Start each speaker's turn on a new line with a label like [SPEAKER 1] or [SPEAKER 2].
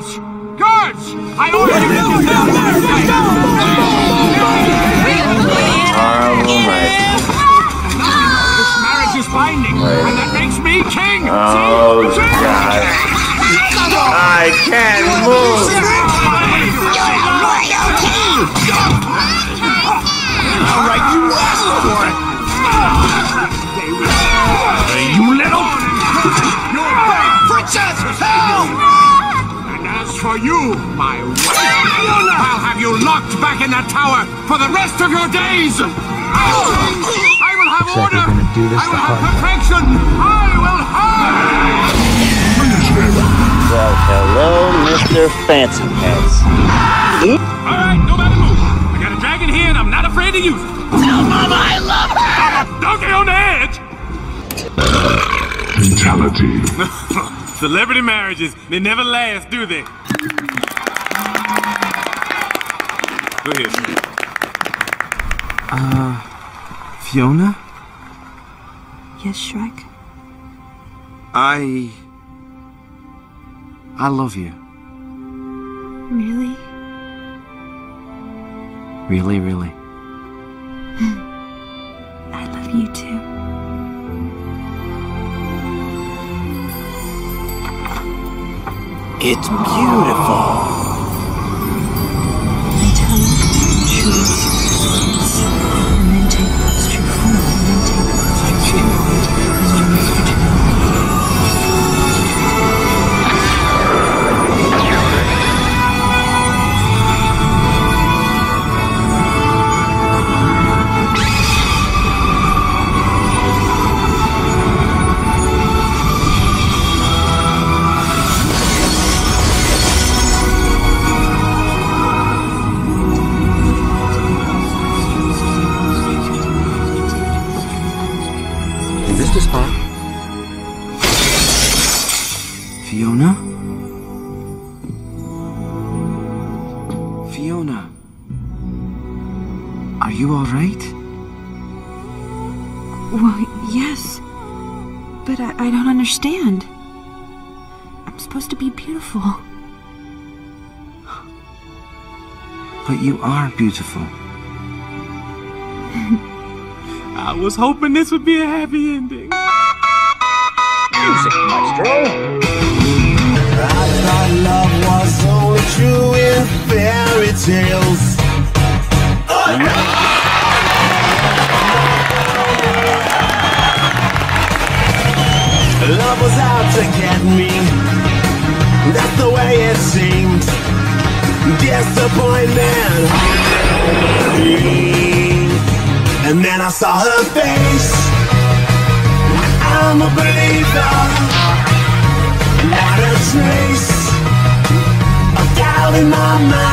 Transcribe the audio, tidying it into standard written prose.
[SPEAKER 1] Guards! Guards! I order you to This marriage is binding, and that makes me king!
[SPEAKER 2] Oh, God. I can't move!
[SPEAKER 1] Alright, you asked for it! You little... Princess! Help! And as for you, my wife, I'll have you locked back in that tower for the rest of your days! I will have order! I will have perfection! I will have...
[SPEAKER 2] Well, hello, Mr. Fancy Pants.
[SPEAKER 1] Alright, nobody move! I got a dragon here and I'm not afraid to use it! Tell Mama I love her! I'm a donkey on the edge!
[SPEAKER 3] Fatality.
[SPEAKER 1] Celebrity marriages, they never last, do they? Go ahead.
[SPEAKER 4] Fiona?
[SPEAKER 5] Yes, Shrek?
[SPEAKER 4] I love you.
[SPEAKER 5] Really?
[SPEAKER 4] Really, really.
[SPEAKER 5] I love you too.
[SPEAKER 4] It's beautiful.
[SPEAKER 5] Until truth speaks, and then take what's true form, and then take what's true and
[SPEAKER 4] Is this the spot? Fiona? Fiona? Are you alright?
[SPEAKER 5] well, yes. But I don't understand. I'm supposed to be beautiful.
[SPEAKER 4] But you are beautiful.
[SPEAKER 1] I was hoping this would be a happy ending.
[SPEAKER 2] Music, maestro.
[SPEAKER 6] I thought love was only true in fairy tales. Love was out to get me. That's the way it seemed. Disappointment. And then I saw her face. I'm a believer. Not a trace of doubt in my mind.